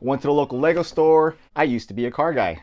Went to the local Lego store. I used to be a car guy.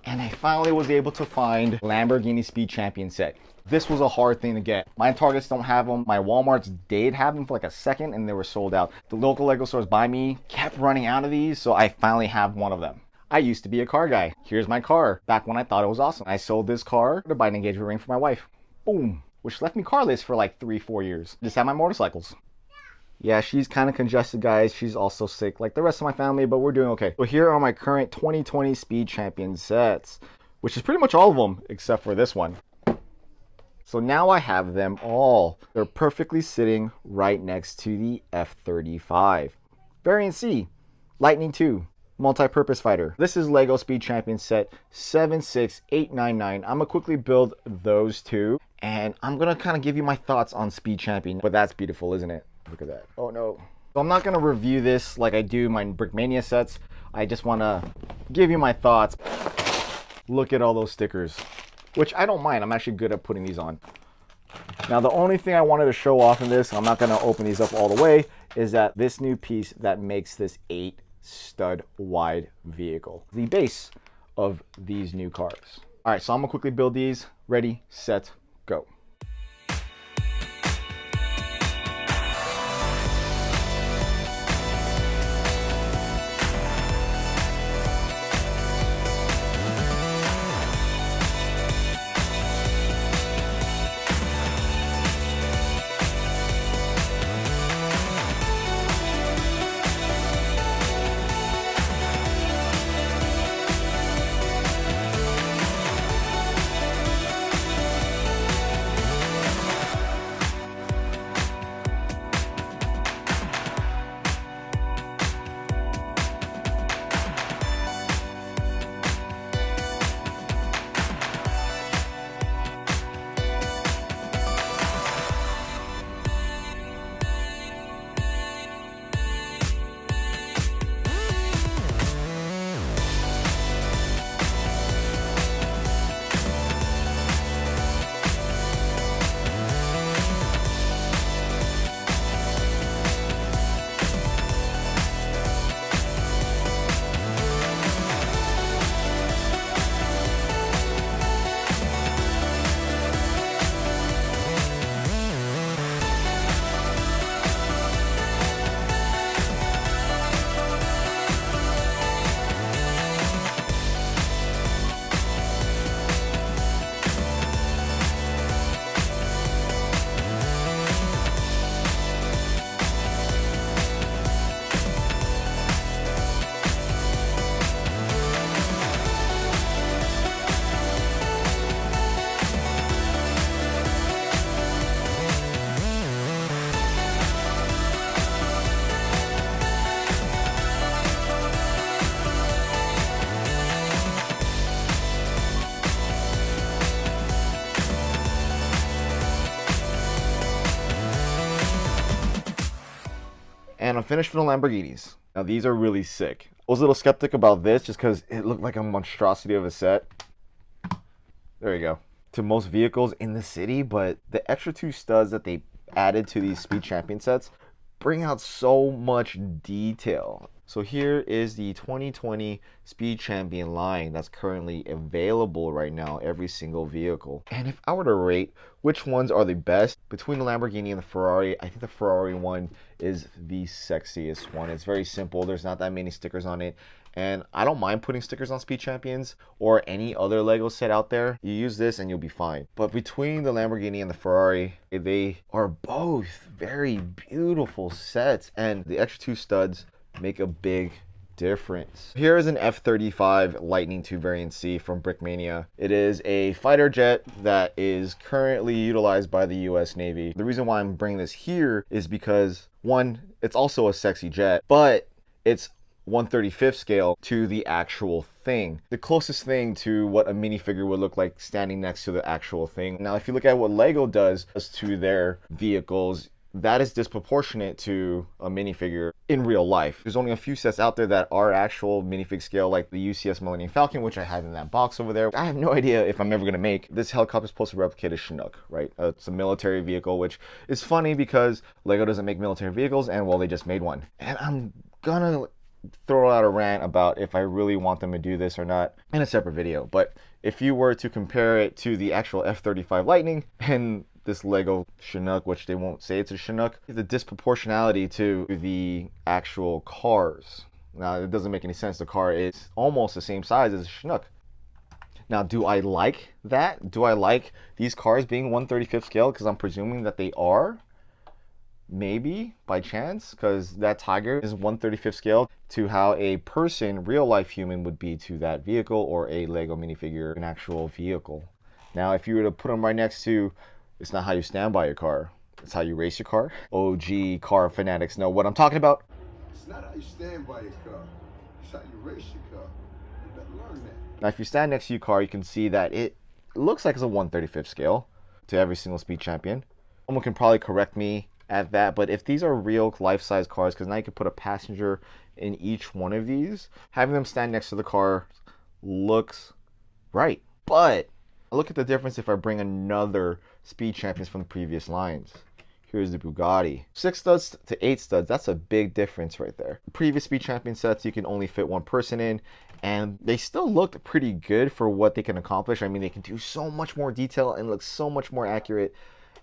And I finally was able to find Lamborghini Speed Champion set. This was a hard thing to get. My Targets don't have them. My Walmarts did have them for like a second and they were sold out. The local Lego stores by me kept running out of these, so I finally have one of them. I used to be a car guy. Here's my car, back when I thought it was awesome. I sold this car to buy an engagement ring for my wife. Boom. Which left me carless for like 3-4 years. Just have my motorcycles. Yeah, she's kind of congested, guys. She's also sick like the rest of my family, but we're doing okay. So here are my current 2020 Speed Champion sets, which is pretty much all of them except for this one. So now I have them all. They're perfectly sitting right next to the F-35. Variant C, Lightning II, multi-purpose fighter. This is Lego Speed Champion set 76899. I'm gonna quickly build those two, and I'm gonna kind of give you my thoughts on Speed Champion. But that's beautiful, isn't it? Look at that. Oh no. So I'm not gonna review this like I do my Brickmania sets. I just wanna give you my thoughts. Look at all those stickers, which I don't mind. I'm actually good at putting these on. Now the only thing I wanted to show off in this, I'm not gonna open these up all the way, is that this new piece that makes this 8 stud wide vehicle, the base of these new cars. All right, so I'm gonna quickly build these. Ready, set, go. And I'm finished with the Lamborghinis. Now these are really sick. I was a little skeptic about this just because it looked like a monstrosity of a set. There you go. To most vehicles in the city, but the extra 2 studs that they added to these Speed Champion sets bring out so much detail. So here is the 2020 Speed Champion line that's currently available right now, every single vehicle. And if I were to rate which ones are the best between the Lamborghini and the Ferrari, I think the Ferrari one is the sexiest one. It's very simple. There's not that many stickers on it. And I don't mind putting stickers on Speed Champions or any other Lego set out there. You use this and you'll be fine. But between the Lamborghini and the Ferrari, they are both very beautiful sets. And the extra 2 studs make a big difference. Here is an F-35 Lightning II Variant C from Brickmania. It is a fighter jet that is currently utilized by the US Navy. The reason why I'm bringing this here is because, one, it's also a sexy jet, but it's 1/35th scale to the actual thing. The closest thing to what a minifigure would look like standing next to the actual thing. Now, if you look at what Lego does to their vehicles, that is disproportionate to a minifigure in real life. There's only a few sets out there that are actual minifig scale, like the UCS Millennium Falcon, which I have in that box over there. I have no idea if I'm ever gonna make. This helicopter is supposed to replicate a Chinook, right? It's a military vehicle, which is funny because Lego doesn't make military vehicles, and well, they just made one. And I'm gonna throw out a rant about if I really want them to do this or not in a separate video. But if you were to compare it to the actual F-35 Lightning and this Lego Chinook, which they won't say it's a Chinook, the disproportionality to the actual cars. Now, it doesn't make any sense. The car is almost the same size as a Chinook. Now, do I like that? Do I like these cars being 1/35th scale? Because I'm presuming that they are. Maybe by chance, because that Tiger is 1/35th scale to how a person, real life human, would be to that vehicle, or a Lego minifigure, an actual vehicle. Now, if you were to put them right next to, it's not how you stand by your car, it's how you race your car. OG car fanatics know what I'm talking about. It's not how you stand by your car, it's how you race your car. You better learn that. Now, if you stand next to your car, you can see that it looks like it's a 1/35th scale to every single speed champion. Someone can probably correct me at that, but if these are real life-size cars, because now you can put a passenger in each one of these, having them stand next to the car looks right. But look at the difference if I bring another speed champions from the previous lines. Here's the Bugatti. 6 studs to 8 studs, that's a big difference right there. Previous speed champion sets, you can only fit one person in, and they still looked pretty good for what they can accomplish. I mean, they can do so much more detail and look so much more accurate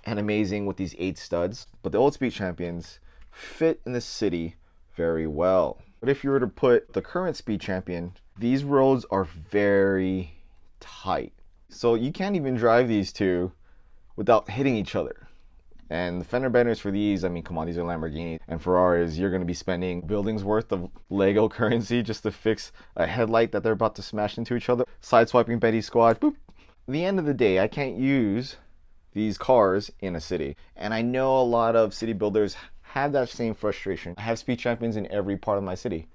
and amazing with these 8 studs. But the old speed champions fit in the city very well. But if you were to put the current speed champion, these roads are very tight. So you can't even drive these two without hitting each other. And the fender benders for these, I mean, come on, these are Lamborghinis and Ferraris. You're going to be spending buildings worth of Lego currency just to fix a headlight that they're about to smash into each other. Sideswiping Betty Squad, boop. At the end of the day, I can't use these cars in a city. And I know a lot of city builders have that same frustration. I have speed champions in every part of my city.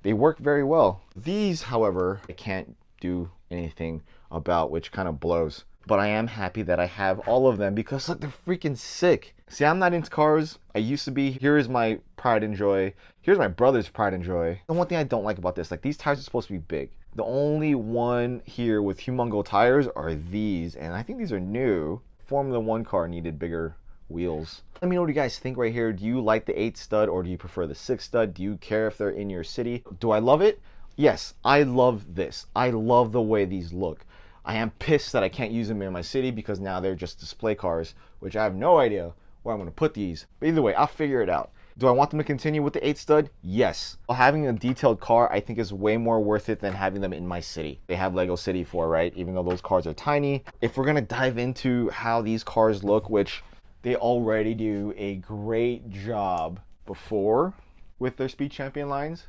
They work very well. These, however, I can't do anything about, which kind of blows. But I am happy that I have all of them because look, they're freaking sick. See, I'm not into cars. I used to be. Here is my pride and joy. Here's my brother's pride and joy. The one thing I don't like about this, like these tires are supposed to be big. The only one here with humongo tires are these, and I think these are new. Formula 1 car needed bigger wheels. Let me know what you guys think right here. Do you like the 8 stud or do you prefer the 6 stud? Do you care if they're in your city? Do I love it? Yes, I love this. I love the way these look. I am pissed that I can't use them in my city because now they're just display cars, which I have no idea where I'm going to put these. But either way, I'll figure it out. Do I want them to continue with the 8 stud? Yes. Having a detailed car, I think, is way more worth it than having them in my city. They have Lego City for, right? Even though those cars are tiny. If we're going to dive into how these cars look, which they already do a great job before with their Speed Champion lines,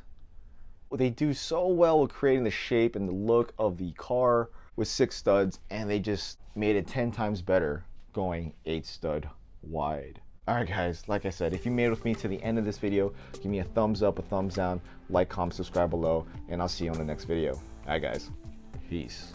they do so well with creating the shape and the look of the car with 6 studs, and they just made it 10 times better going 8 stud wide. Alright guys, like I said, if you made it with me to the end of this video, give me a thumbs up, a thumbs down, like, comment, subscribe below, and I'll see you on the next video. Alright guys, peace.